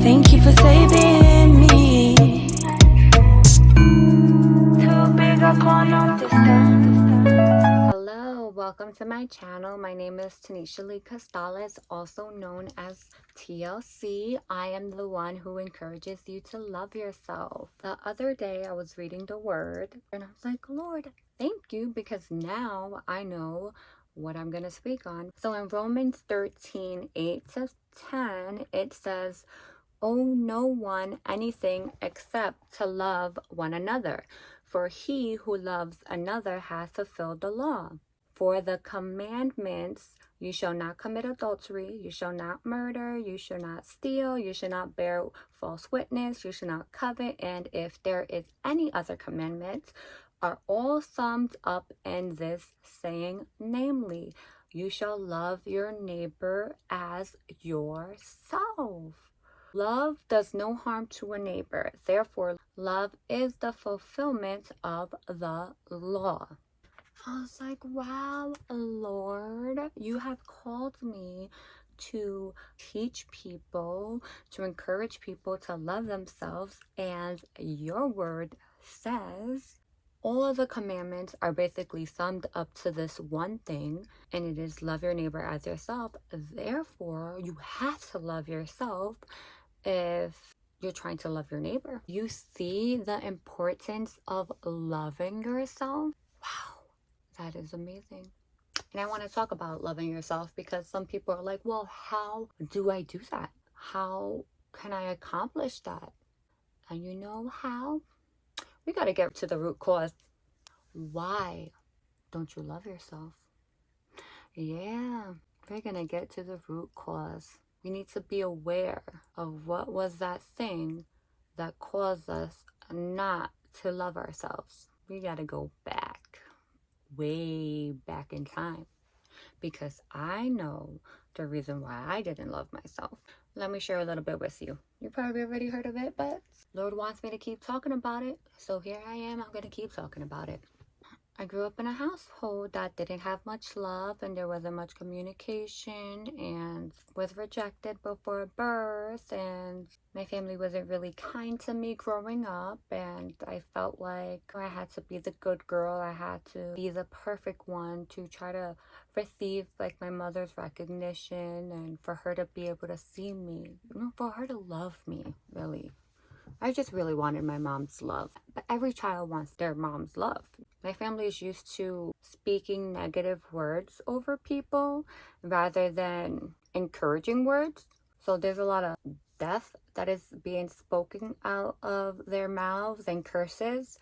Thank you for saving me. Too big, I can't understand. Hello, welcome to my channel. My name is Tanysha Lee Costales, also known as TLC. I am the one who encourages you to love yourself. The other day I was reading the word and I was like, Lord, thank you, because now I know what I'm going to speak on. So in Romans 13:8-10, it says, owe no one anything except to love one another. For he who loves another has fulfilled the law. For the commandments, you shall not commit adultery, you shall not murder, you shall not steal, you shall not bear false witness, you shall not covet, and if there is any other commandment, are all summed up in this saying, namely, you shall love your neighbor as yourself. Love does no harm to a neighbor. Therefore, love is the fulfillment of the law. I was like, wow, Lord, you have called me to teach people, to encourage people to love themselves. And your word says all of the commandments are basically summed up to this one thing, and it is love your neighbor as yourself. Therefore, you have to love yourself if you're trying to love your neighbor. You see the importance of loving yourself? Wow, that is amazing. And I want to talk about loving yourself because some people are like, well, how do I do that? How can I accomplish that? And you know how? We got to get to the root cause. Why don't you love yourself? Yeah, we're going to get to the root cause. We need to be aware of what was that thing that caused us not to love ourselves. We got to go back, way back in time, because I know the reason why I didn't love myself. Let me share a little bit with you. You probably already heard of it, but Lord wants me to keep talking about it. So here I am. I'm going to keep talking about it. I grew up in a household that didn't have much love, and there wasn't much communication, and was rejected before birth, and my family wasn't really kind to me growing up, and I felt like I had to be the good girl. I had to be the perfect one to try to receive like my mother's recognition, and for her to be able to see me, for her to love me, really. I just really wanted my mom's love. But every child wants their mom's love. My family is used to speaking negative words over people rather than encouraging words. So there's a lot of death that is being spoken out of their mouths and curses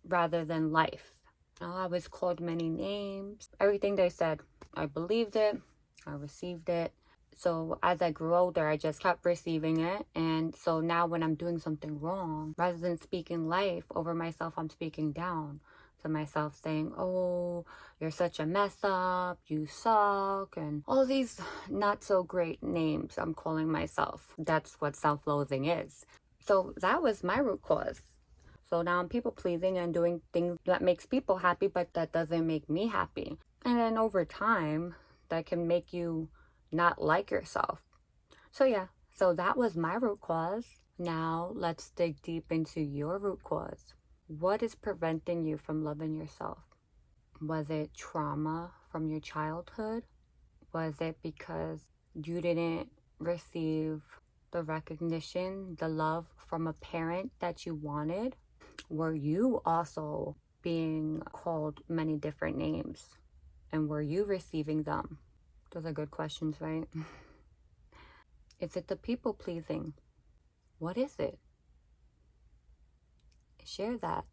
rather than life. I was called many names. Everything they said, I believed it. I received it. So as I grew older, I just kept receiving it. And so now when I'm doing something wrong, rather than speaking life over myself, I'm speaking down to myself, saying, oh, you're such a mess up, you suck, and all these not so great names I'm calling myself. That's what self-loathing is. So that was my root cause. So now I'm people pleasing and doing things that makes people happy, but that doesn't make me happy. And then over time, that can make you not like yourself. So yeah, so that was my root cause. Now let's dig deep into your root cause. What is preventing you from loving yourself? Was it trauma from your childhood? Was it because you didn't receive the recognition, the love from a parent that you wanted? Were you also being called many different names? And were you receiving them? Those are good questions, right? Is it the people pleasing? What is it? Share that.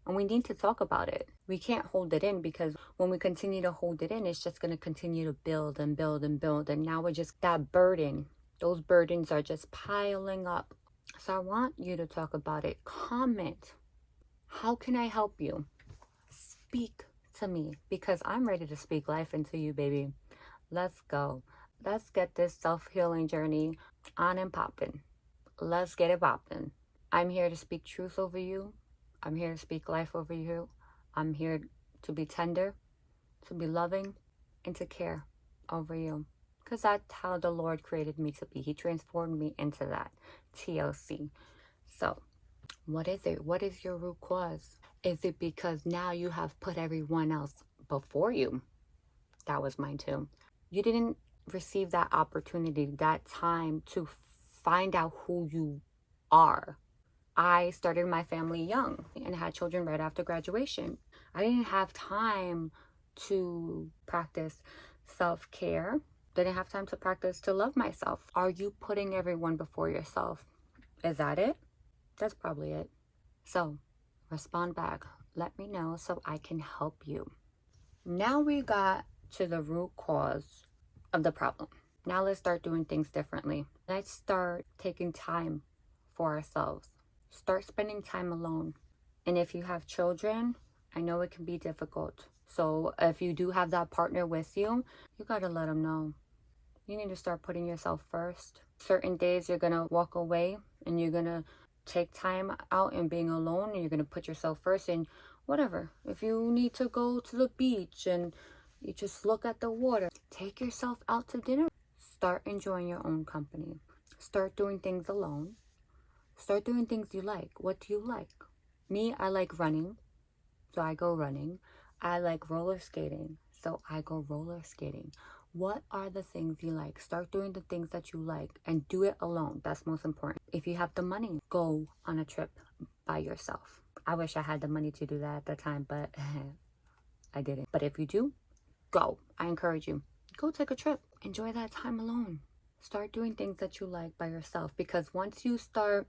And we need to talk about it. We can't hold it in, because when we continue to hold it in, it's just going to continue to build and build and build. And now we're just that burden. Those burdens are just piling up. So I want you to talk about it. Comment. How can I help you? Speak to me, because I'm ready to speak life into you, baby. Let's go. Let's get this self-healing journey on and popping. Let's get it popping. I'm here to speak truth over you. I'm here to speak life over you. I'm here to be tender, to be loving, and to care over you. Because that's how the Lord created me to be. He transformed me into that, TLC. So, what is it? What is your root cause? Is it because now you have put everyone else before you? That was mine too. You didn't receive that opportunity, that time to find out who you are. I started my family young and had children right after graduation. I didn't have time to practice self-care. Didn't have time to practice to love myself. Are you putting everyone before yourself? Is that it? That's probably it. So, respond back. Let me know so I can help you. Now we got to the root cause of the problem. Now let's start doing things differently. Let's start taking time for ourselves. Start spending time alone. And if you have children, I know it can be difficult. So if you do have that partner with you, you gotta let them know. You need to start putting yourself first. Certain days you're gonna walk away and you're gonna take time out and being alone, and you're gonna put yourself first. And whatever, if you need to go to the beach and you just look at the water, take yourself out to dinner. Start enjoying your own company. Start doing things alone. Start doing things you like. What do you like? Me, I like running, so I go running. I like roller skating, so I go roller skating. What are the things you like? Start doing the things that you like and do it alone. That's most important. If you have the money, go on a trip by yourself. I wish I had the money to do that at the time, but I didn't. But if you do, go. I encourage you. Go take a trip. Enjoy that time alone. Start doing things that you like by yourself, because once you start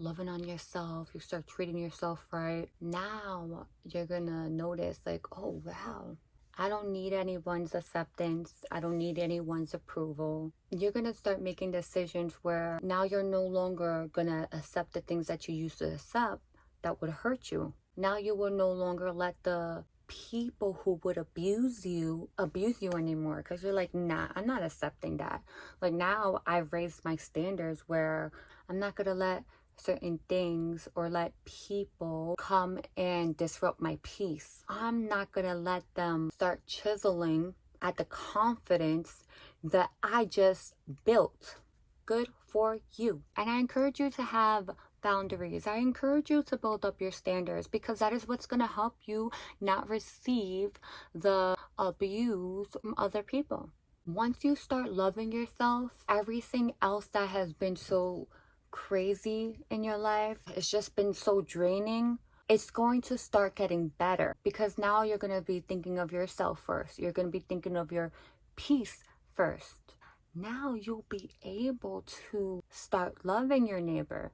loving on yourself, you start treating yourself right. Now you're gonna notice like, oh wow, I don't need anyone's acceptance. I don't need anyone's approval. You're gonna start making decisions where now you're no longer gonna accept the things that you used to accept that would hurt you. Now you will no longer let the people who would abuse you anymore, because you're like, nah, I'm not accepting that. Like, now I've raised my standards where I'm not gonna let certain things or let people come and disrupt my peace. I'm not gonna let them start chiseling at the confidence that I just built. Good for you. And I encourage you to have boundaries. I encourage you to build up your standards, because that is what's going to help you not receive the abuse from other people. Once you start loving yourself, everything else that has been so crazy in your life, it's just been so draining, it's going to start getting better, because now you're going to be thinking of yourself first. You're going to be thinking of your peace first. Now you'll be able to start loving your neighbor.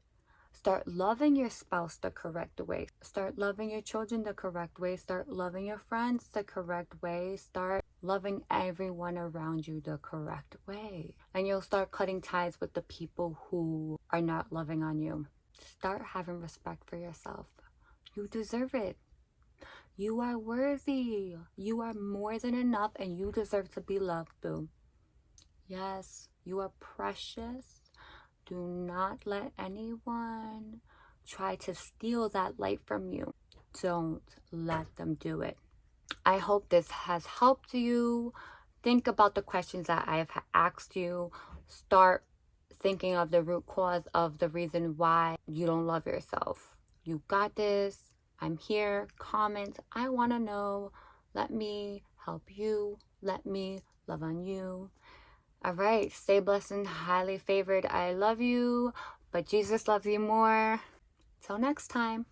Start loving your spouse the correct way. Start loving your children the correct way. Start loving your friends the correct way. Start loving everyone around you the correct way. And you'll start cutting ties with the people who are not loving on you. Start having respect for yourself. You deserve it. You are worthy. You are more than enough, and you deserve to be loved, boo. Yes, you are precious. Do not let anyone try to steal that light from you. Don't let them do it. I hope this has helped you. Think about the questions that I have asked you. Start thinking of the root cause of the reason why you don't love yourself. You got this. I'm here. Comment. I want to know. Let me help you. Let me love on you. All right, stay blessed and highly favored. I love you, but Jesus loves you more. Till next time.